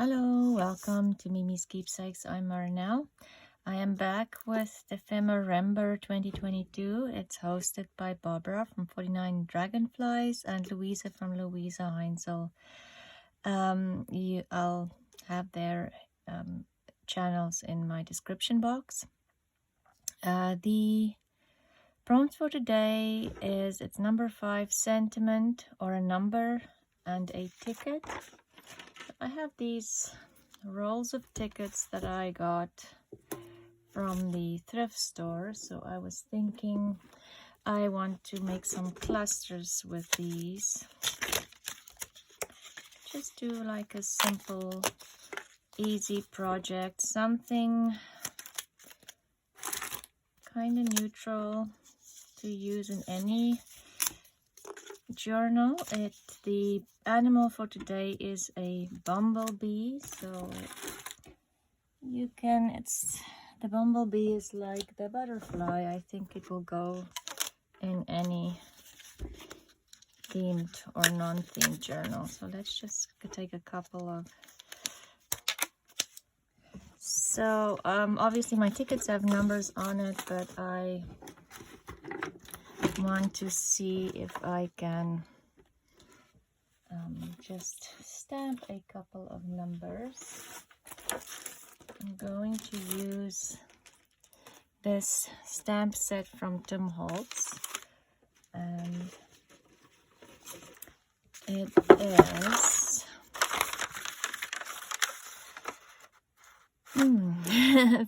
Hello, welcome to Miemie's Keepsakes. I'm Marinelle. I am back with Dephemerember 2022. It's hosted by Barbara from 49 Dragonflies and Louisa from Louisa Heinzel. I'll have their channels in my description box. The prompt for today is it's number 5 sentiment or a number and a ticket. I have these rolls of tickets that I got from the thrift store, so I was thinking I want to make some clusters with these. Just do like a simple, easy project, something kind of neutral to use in any journal. The animal for today is a bumblebee, so the bumblebee is like the butterfly. I think it will go in any themed or non-themed journal. So let's just take a couple of. So obviously my tickets have numbers on it, but I want to see if I can just stamp a couple of numbers. I'm going to use this stamp set from Tim Holtz, and it is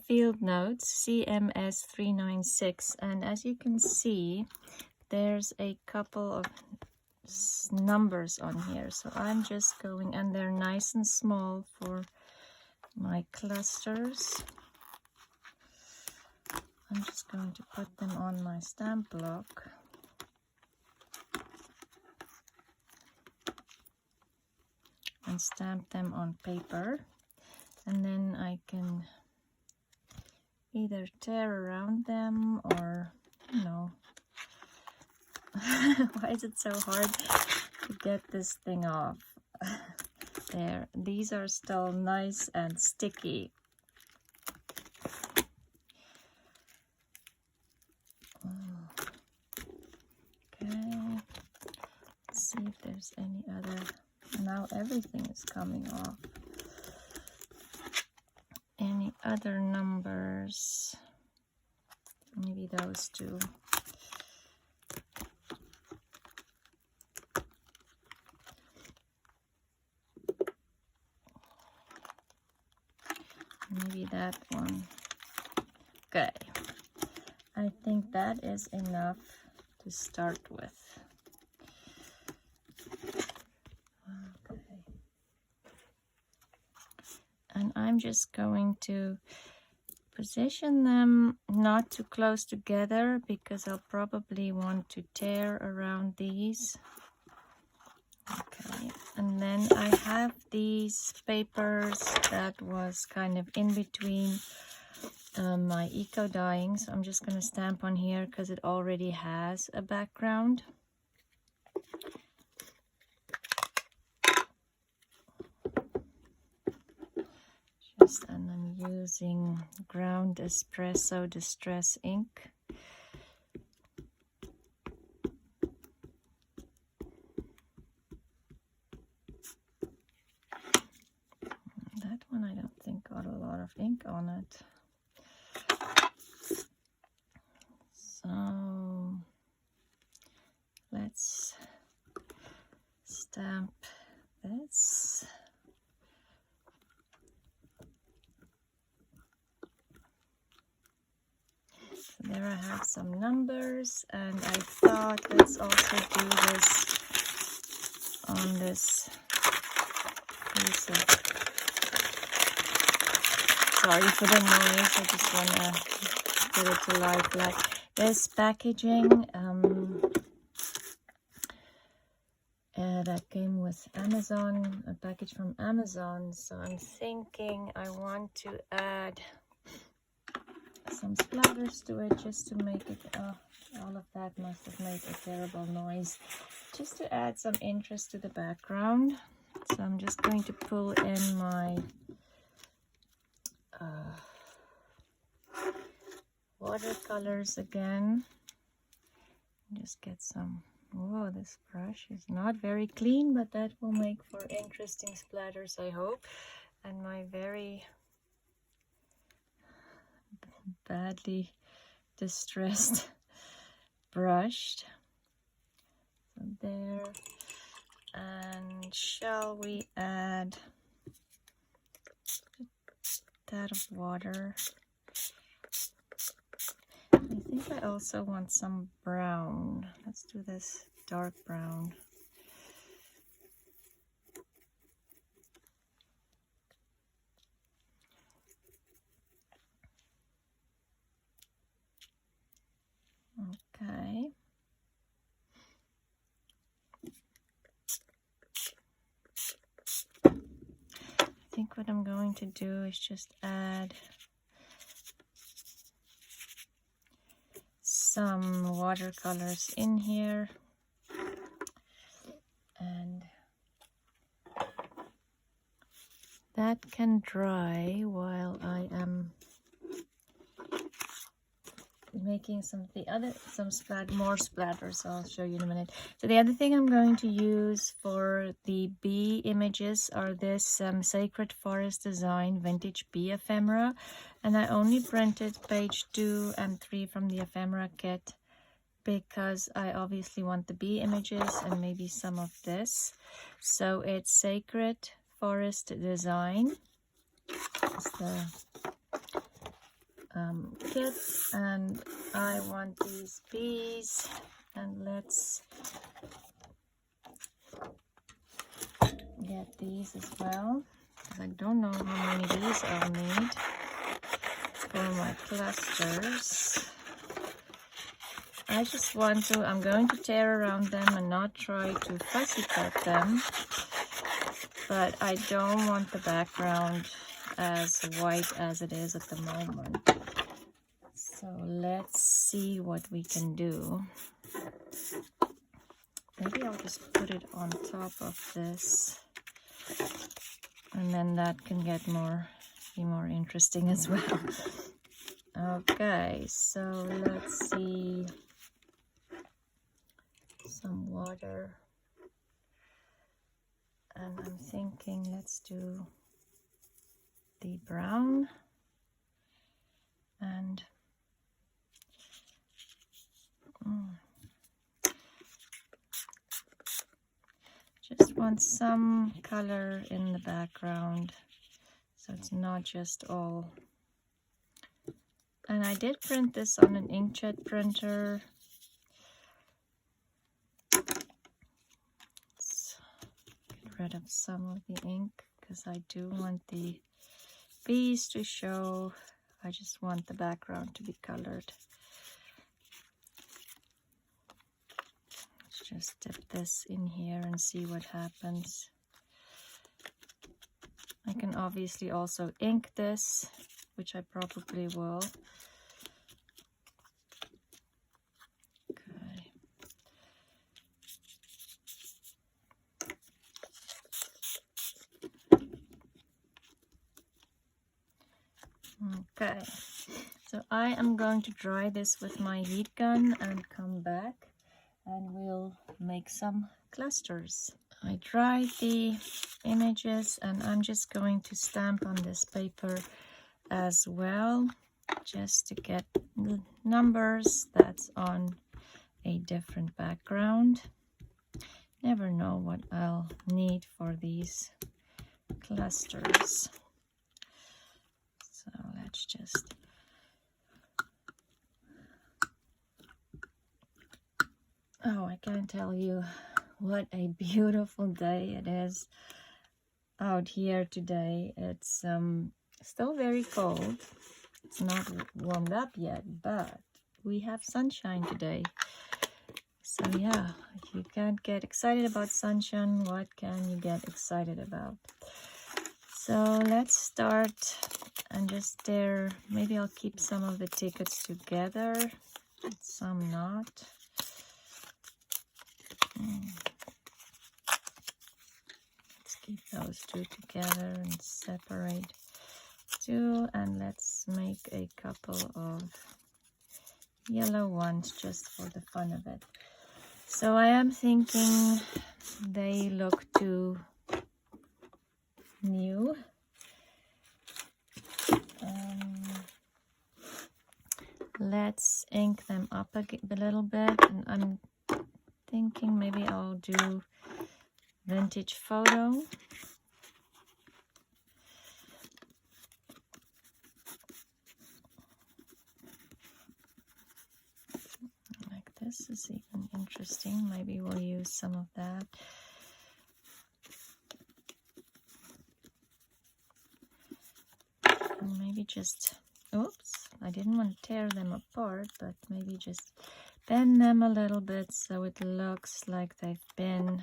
Field Notes CMS 396, and as you can see there's a couple of numbers on here, so I'm just going, and they're nice and small for my clusters. I'm just going to put them on my stamp block. And stamp them on paper, and then I can either tear around them or, why is it so hard to get this thing off? There, these are still nice and sticky. Okay, let's see if there's any other. Now everything is coming off. Any other numbers? Maybe those two. Maybe that one. Okay, I think that is enough to start with. Okay, and I'm just going to position them not too close together because I'll probably want to tear around these. Okay, and then I have these papers that was kind of in between my eco dyeing, so I'm just going to stamp on here because it already has a background. And I'm using ground espresso distress ink. That one I don't think got a lot of ink on it. So let's stamp this. So there I have some numbers, and I thought let's also do this on this piece of, sorry for the noise, I just want to get it to life. Like this packaging that came with Amazon, a package from Amazon, so I'm thinking I want to add some splatters to it just to make it, all of that must have made a terrible noise, just to add some interest to the background. So I'm just going to pull in my watercolors again. Just get some. Whoa, this brush is not very clean, but that will make for interesting splatters, I hope. And my very badly distressed brush. So there. And shall we add a tad of water? I think I also want some brown. Let's do this dark brown. Okay. I think what I'm going to do is just add some watercolors in here, and that can dry while I am making more splatters. I'll show you in a minute. So the other thing I'm going to use for the bee images are this Sacred Forest Design Vintage Bee Ephemera, and I only printed page 2 and 3 from the ephemera kit because I obviously want the bee images and maybe some of this. So it's Sacred Forest Design. It's the kit, and I want these bees, and let's get these as well, because I don't know how many bees I'll need for my clusters. I just want to, I'm going to tear around them and not try to fussy cut them, but I don't want the background as white as it is at the moment. So let's see what we can do. Maybe I'll just put it on top of this, and then that can get be more interesting as well. Okay, so let's see. Some water, and I'm thinking let's do the brown, and just want some color in the background, so it's not just all. And I did print this on an inkjet printer. Let's get rid of some of the ink because I do want the bees to show. I just want the background to be colored. Let's just dip this in here and see what happens. I can obviously also ink this, which I probably will. Okay, so I am going to dry this with my heat gun and come back and we'll make some clusters. I dried the images and I'm just going to stamp on this paper as well, just to get the numbers that's on a different background. Never know what I'll need for these clusters. So let's just I can't tell you what a beautiful day it is out here today. It's still very cold. It's not warmed up yet, but we have sunshine today. So yeah, if you can't get excited about sunshine, what can you get excited about? So let's start and just stare. Maybe I'll keep some of the tickets together, some not. Let's keep those two together and separate two, and let's make a couple of yellow ones just for the fun of it. So I am thinking they look too new. Let's ink them up a little bit, and I'm thinking maybe I'll do vintage photo. Like this is even interesting. Maybe we'll use some of that. And maybe just, oops, I didn't want to tear them apart, but maybe just bend them a little bit so it looks like they've been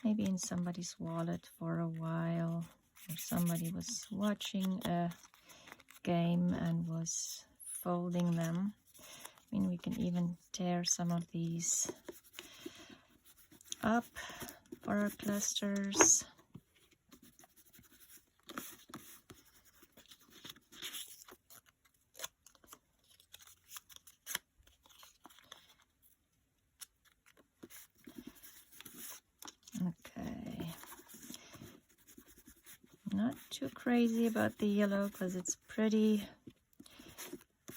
maybe in somebody's wallet for a while, or somebody was watching a game and was folding them. I mean, we can even tear some of these up for our clusters. Okay. Not too crazy about the yellow because it's pretty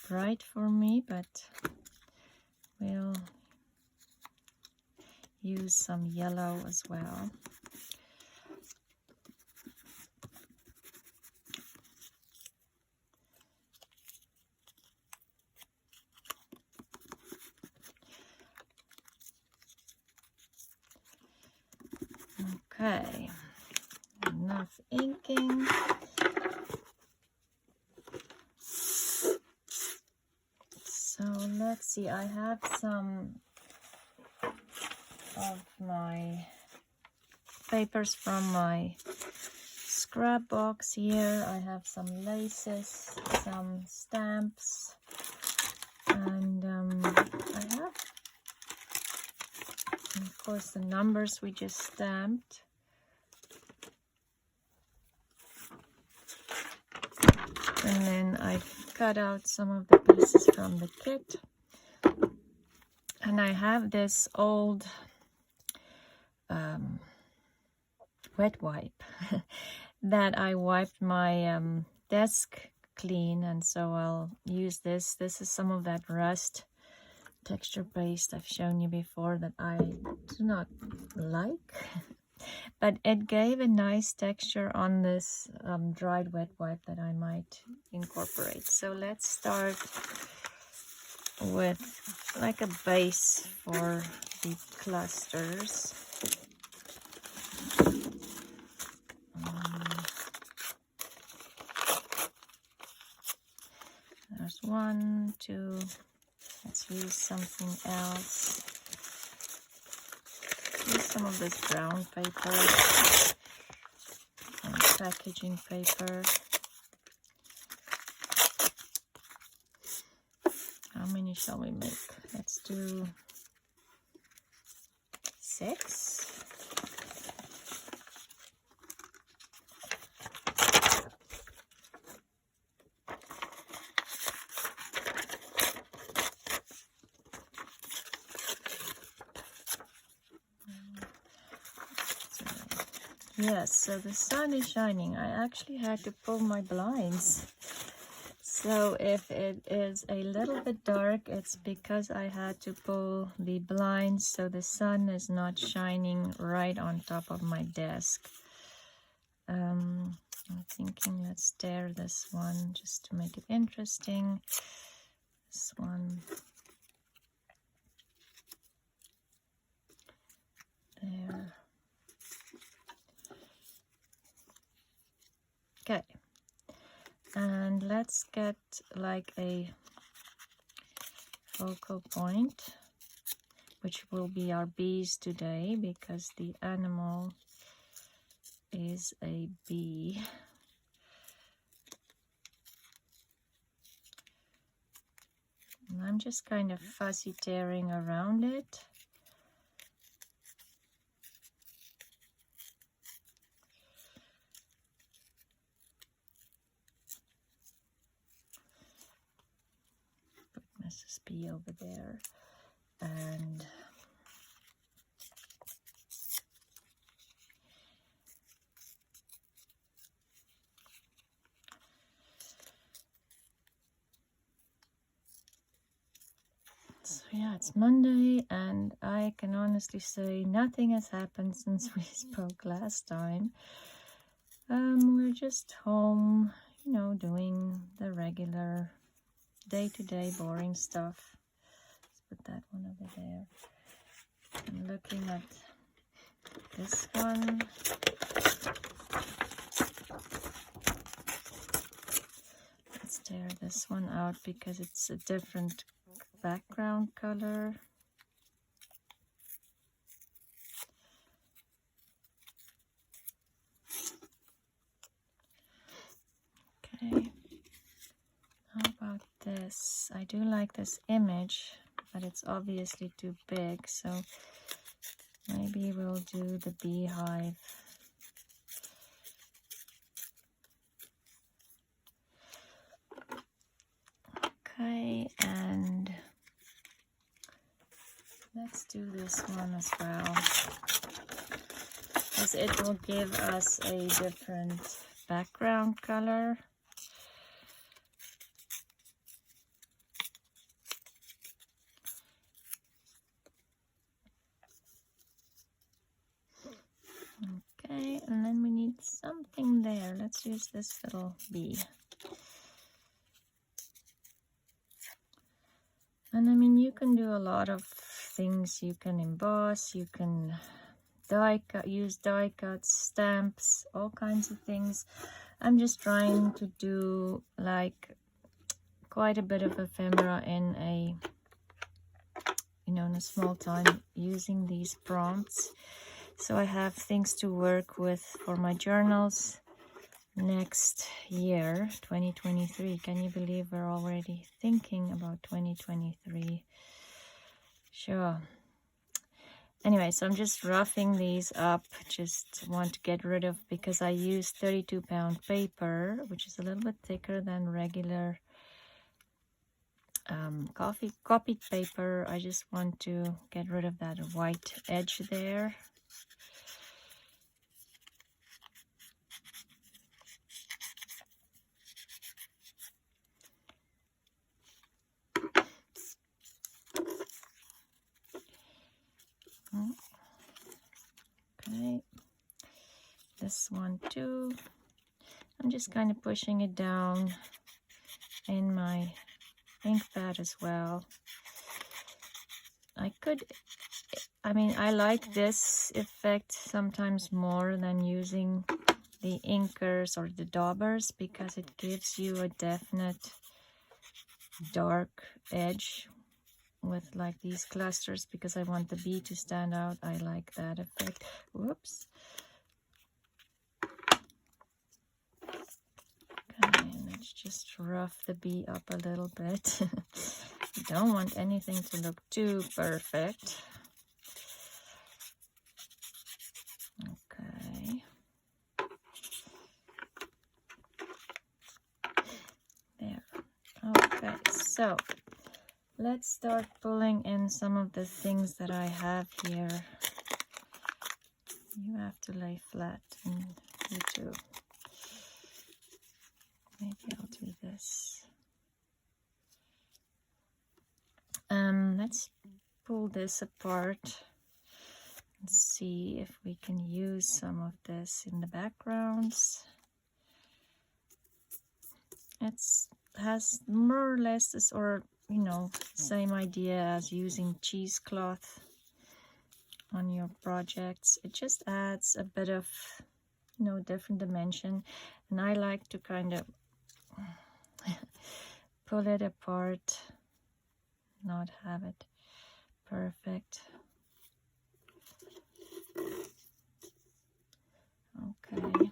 bright for me, but we'll use some yellow as well. Okay, enough inking. So let's see, I have some of my papers from my scrap box here. I have some laces, some stamps, and I have, of course, the numbers we just stamped. And then I've cut out some of the pieces from the kit. And I have this old wet wipe that I wiped my desk clean, and so I'll use this. This is some of that rust texture paste I've shown you before that I do not like. But it gave a nice texture on this dried wet wipe that I might incorporate. So let's start with like a base for the clusters. There's one, two. Let's use something else. Use some of this brown paper and packaging paper. How many shall we make? Let's do 6. Yes, so the sun is shining. I actually had to pull my blinds. So if it is a little bit dark, it's because I had to pull the blinds so the sun is not shining right on top of my desk. I'm thinking let's tear this one just to make it interesting. This one. There. Okay, and let's get like a focal point, which will be our bees today because the animal is a bee. And I'm just kind of fussy tearing around it. Let's just be over there. And so yeah, it's Monday, and I can honestly say nothing has happened since we spoke last time. We're just home, you know, doing the regular day-to-day boring stuff. Let's put that one over there. I'm looking at this one. Let's tear this one out because it's a different background color. Okay, how about this? I do like this image, but it's obviously too big, so maybe we'll do the beehive. Okay, and let's do this one as well, because it will give us a different background color. Okay, and then we need something there. Let's use this little bee. And I mean, you can do a lot of things. You can emboss, you can die cut, use die cuts, stamps, all kinds of things. I'm just trying to do like quite a bit of ephemera in a, you know, in a small time using these prompts. So I have things to work with for my journals next year, 2023. Can you believe we're already thinking about 2023? Sure. Anyway, so I'm just roughing these up. Just want to get rid of, because I use 32-pound paper, which is a little bit thicker than regular copied paper. I just want to get rid of that white edge there. Okay, this one too. I'm just kind of pushing it down in my ink pad as well. I mean, I like this effect sometimes more than using the inkers or the daubers, because it gives you a definite dark edge with like these clusters, because I want the bee to stand out. I like that effect. Whoops. Okay, and let's just rough the bee up a little bit. You don't want anything to look too perfect. Okay. There. Okay, so let's start pulling in some of the things that I have here. You have to lay flat, and you too. Maybe I'll do this. Let's pull this apart and see if we can use some of this in the backgrounds. Has more or less this, or you know, same idea as using cheesecloth on your projects. It just adds a bit of, you know, different dimension, and I like to kind of pull it apart, not have it perfect. Okay.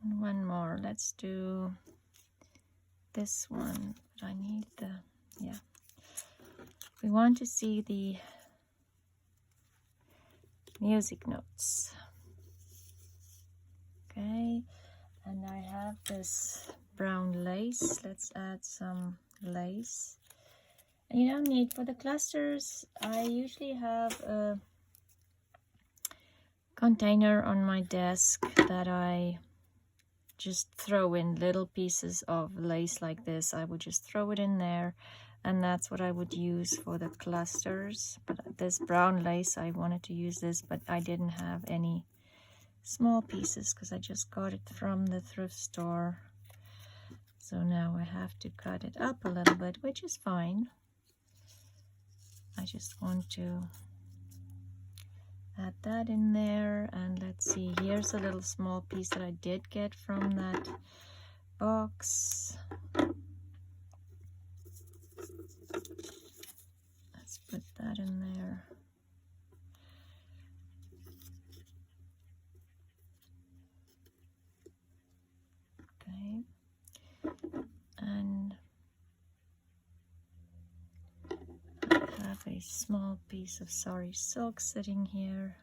And one more. Let's do this one, but I need the, yeah. We want to see the music notes. Okay, and I have this brown lace. Let's add some lace. And you don't need, for the clusters, I usually have a container on my desk that I just throw in little pieces of lace like this. I would just throw it in there, and that's what I would use for the clusters. But this brown lace, I wanted to use this, but I didn't have any small pieces because I just got it from the thrift store. So now I have to cut it up a little bit, which is fine. I just want to add that in there. And let's see, here's a little small piece that I did get from that box. Let's put that in there. Okay, and I have a small piece of sari silk sitting here.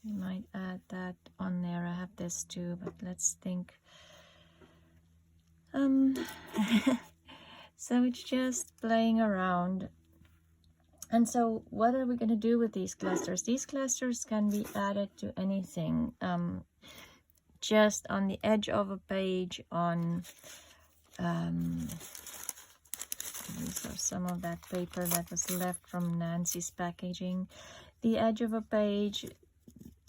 We might add that on there. I have this too, but let's think. So it's just playing around. And so what are we going to do with these clusters? These clusters can be added to anything. Just on the edge of a page, on these are some of that paper that was left from Nancy's packaging. The edge of a page,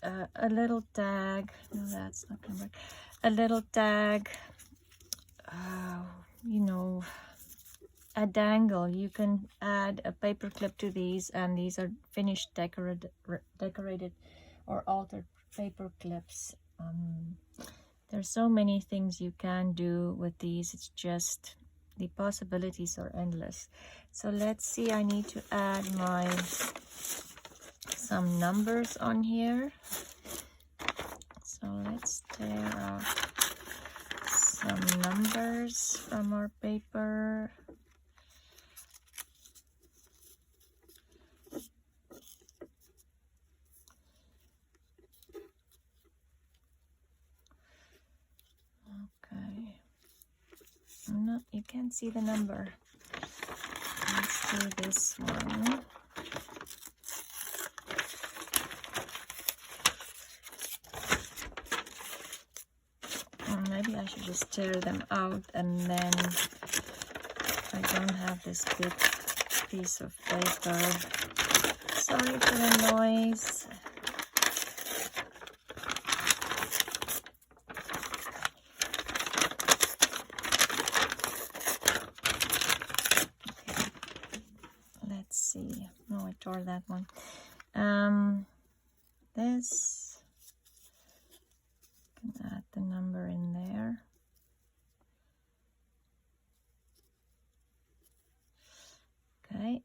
a little tag. No, that's not gonna work. A little tag, you know, a dangle. You can add a paper clip to these, and these are finished decorated or altered paper clips. There's so many things you can do with these. It's just the possibilities are endless. So let's see, I need to add some numbers on here. So let's tear out some numbers from our paper. Okay. No, you can't see the number. Let's do this one. Maybe I should just tear them out, and then I don't have this big piece of paper. Sorry for the noise. Let's see. No, I tore that one. This, can add the number in there. Okay.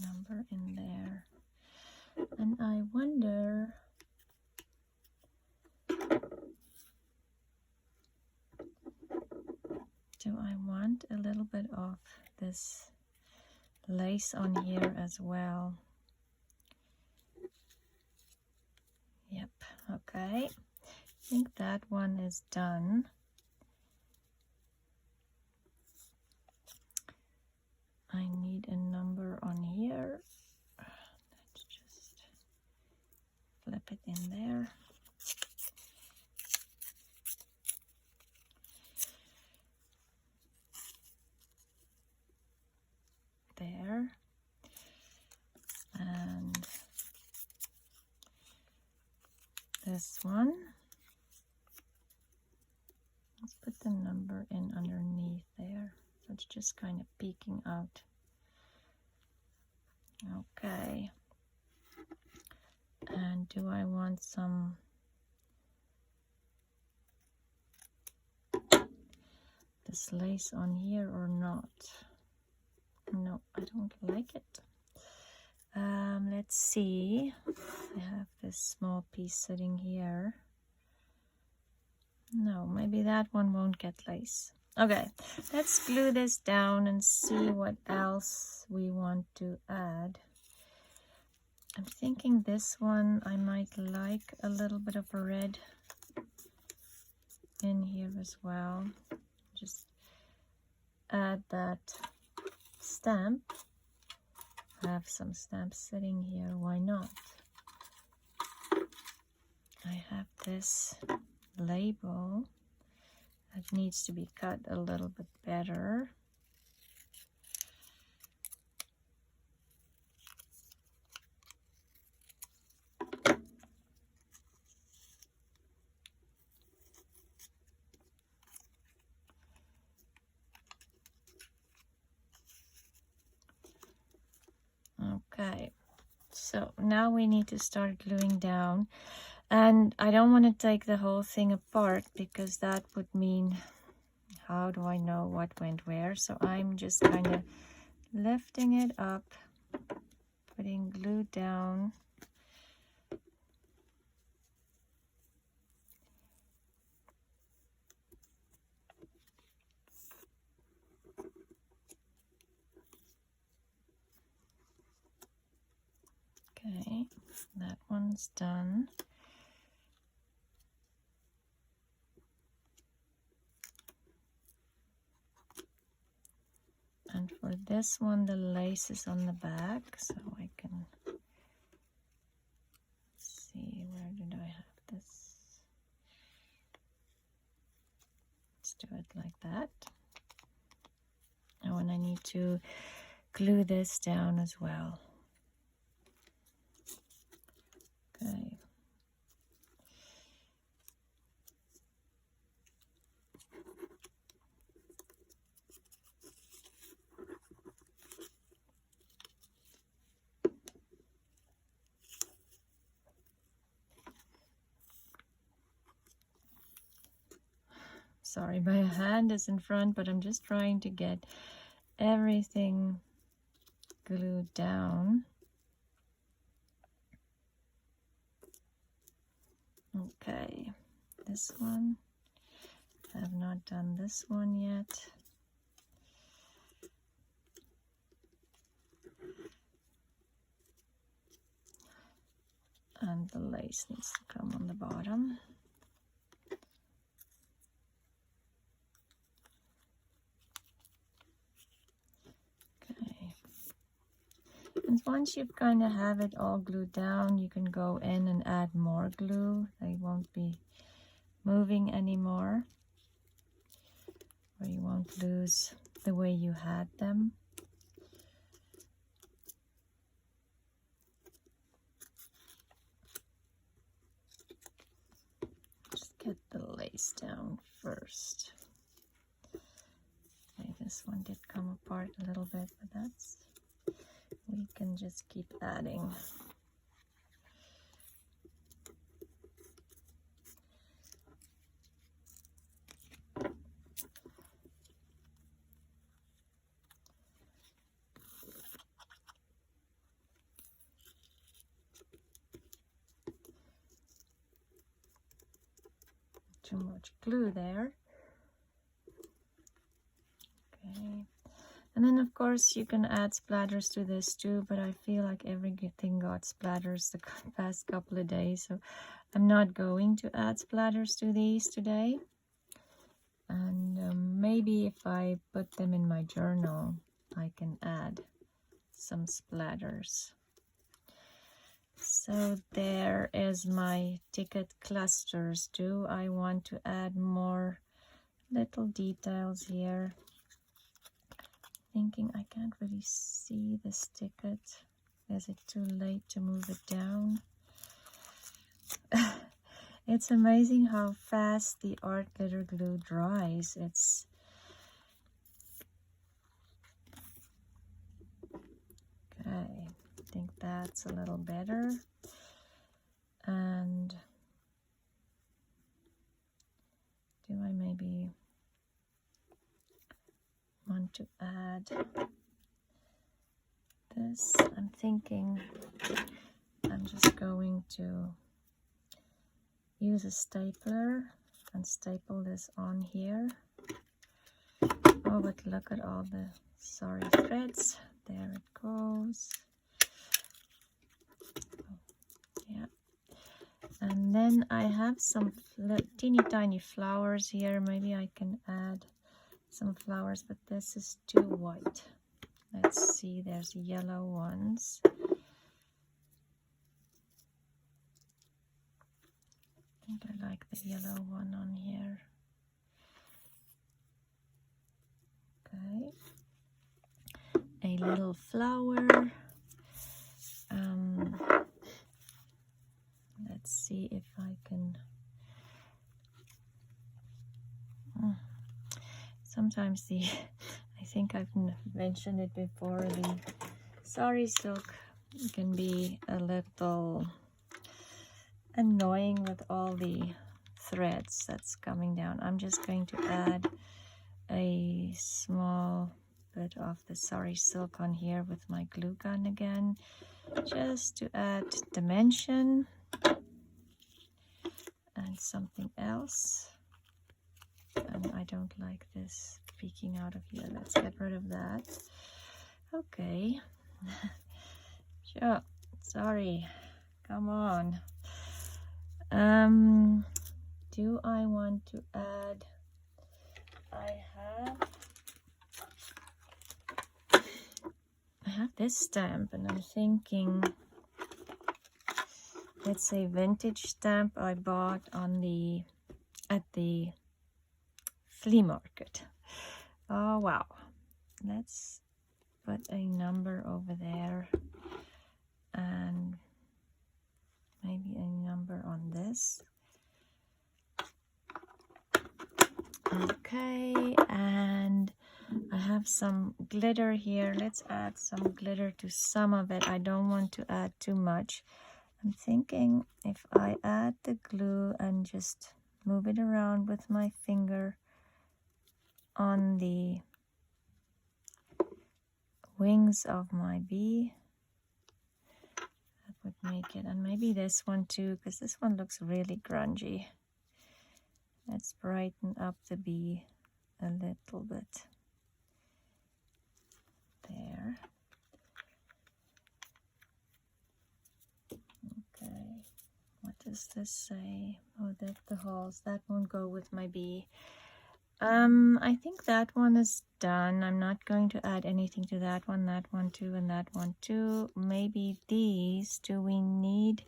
Number in there. And I wonder, do I want a little bit of this lace on here as well? Yep, okay. I think that one is done. I need a number on here. Let's just flip it in there. There. And this one. Let's put the number in underneath there. So it's just kind of peeking out. Okay. And do I want some this lace on here or not? No, I don't like it. Let's see. I have this small piece sitting here. No, maybe that one won't get lace. Okay, let's glue this down and see what else we want to add. I'm thinking this one I might like a little bit of red in here as well. Just add that stamp. I have some stamps sitting here, why not? I have this label that needs to be cut a little bit better. Okay, so now we need to start gluing down, and I don't want to take the whole thing apart because that would mean, how do I know what went where? So I'm just kind of lifting it up, putting glue down. Okay, that one's done. And for this one, the lace is on the back, so I can see, where did I have this? Let's do it like that. Oh, and I need to glue this down as well. Okay. Sorry, my hand is in front, but I'm just trying to get everything glued down. Okay, this one. I have not done this one yet. And the lace needs to come on the bottom. Okay. And once you kind of have it all glued down, you can go in and add more glue. They won't be moving anymore, or you won't lose the way you had them. Just get the lace down first. Okay, this one did come apart a little bit, but that's, we can just keep adding. Too much glue there. Okay. And then of course you can add splatters to this too, but I feel like everything got splatters the past couple of days, so I'm not going to add splatters to these today. And maybe if I put them in my journal, I can add some splatters. So there is my ticket clusters. Do I want to add more little details here? Thinking I can't really see this ticket. Is it too late to move it down? It's amazing how fast the art glitter glue dries. It's okay. I think that's a little better. And do I maybe want to add this? I'm thinking I'm just going to use a stapler and staple this on here. Oh, but look at all the sorry threads. There it goes. Yeah. And then I have some teeny tiny flowers here. Maybe I can add some flowers, but this is too white. Let's see, there's yellow ones. I think I like the yellow one on here. Okay. A little flower. Let's see if I can. Sometimes I think I've mentioned it before, the sari silk can be a little annoying with all the threads that's coming down. I'm just going to add a small bit of the sari silk on here with my glue gun again, just to add dimension. And something else, and I don't like this peeking out of here. Let's get rid of that. Okay. Sure, sorry, come on. Do I want to add, I have this stamp, and I'm thinking it's a vintage stamp I bought at the flea market. Oh wow. Let's put a number over there and maybe a number on this. Okay, and I have some glitter here. Let's add some glitter to some of it. I don't want to add too much. I'm thinking if I add the glue and just move it around with my finger on the wings of my bee, that would make it. And maybe this one too, because this one looks really grungy. Let's brighten up the bee a little bit. There. Okay, what does this say? Oh, that the holes, that won't go with my bee. I think that one is done. I'm not going to add anything to that one too, and that one too. Maybe these, do we need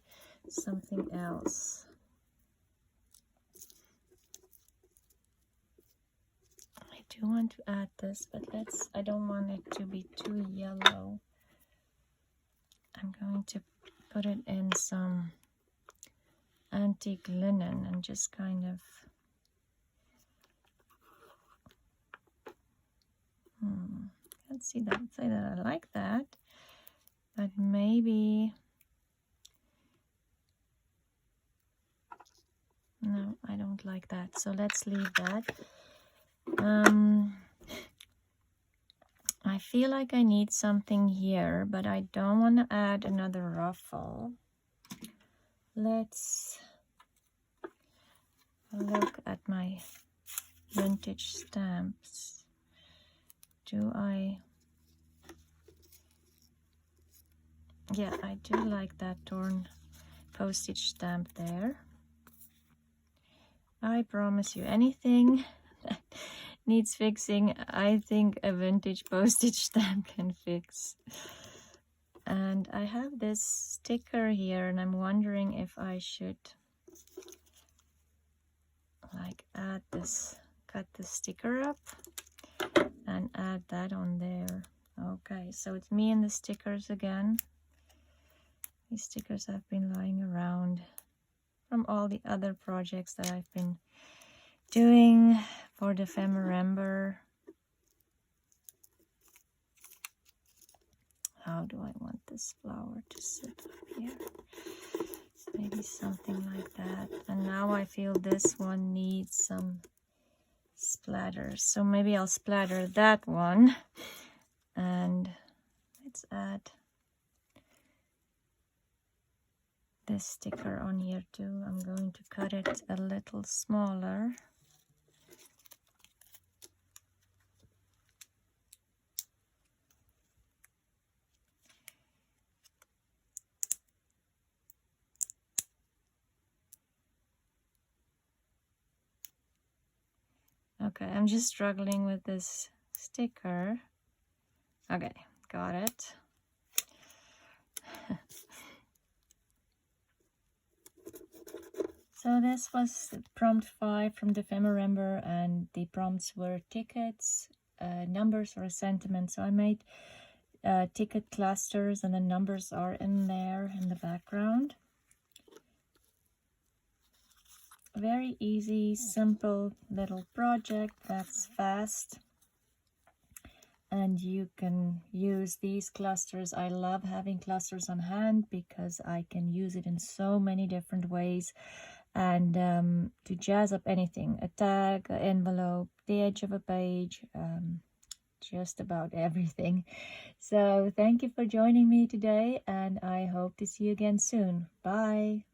something else? I do want to add this, but I don't want it to be too yellow. I'm going to put it in some antique linen and just kind of can't say that I like that, but maybe no, I don't like that, so let's leave that. I feel like I need something here, but I don't want to add another ruffle. Let's look at my vintage stamps. Yeah, I do like that torn postage stamp there. I promise you, anything that needs fixing, I think a vintage postage stamp can fix. And I have this sticker here, and I'm wondering if I should like add this, cut the sticker up and add that on there. Okay, so it's me and the stickers again. These stickers have been lying around from all the other projects that I've been doing for Dephemerember. How do I want this flower to sit up here? Maybe something like that. And now I feel this one needs some splatters, so maybe I'll splatter that one. And let's add this sticker on here too. I'm going to cut it a little smaller. Okay, I'm just struggling with this sticker. Okay, got it. So this was prompt 5 from Dephemerember, and the prompts were tickets, numbers, or a sentiment. So I made ticket clusters, and the numbers are in there in the background. A very easy, simple little project that's fast. And you can use these clusters. I love having clusters on hand because I can use it in so many different ways, and to jazz up anything, a tag, an envelope, the edge of a page, just about everything. So thank you for joining me today, and I hope to see you again soon. Bye.